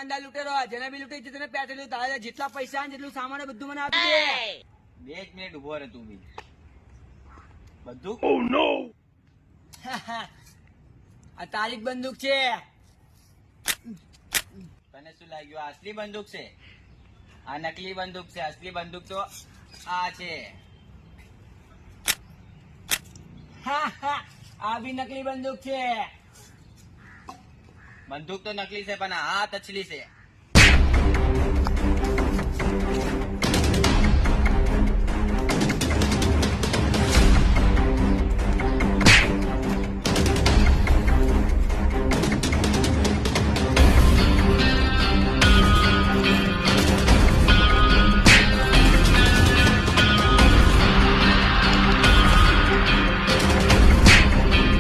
ઈમાનદાર લૂંટેરો જેને બી લૂંટી છે તેને પેટેલું તારે જેટલા પૈસા ને જેટલું સામાન બધું મને આપી દે. 2 મિનિટ ઉભો રહે તું બી. બધું આ તારી જ બંદૂક છે. તને શું લાગ્યું આ અસલી બંદૂક છે? આ નકલી બંદૂક છે. અસલી બંદૂક તો આ છે. આ બી નકલી બંદૂક છે. બંદૂક તો નકલી છે પણ આ હાથ અસલી છે.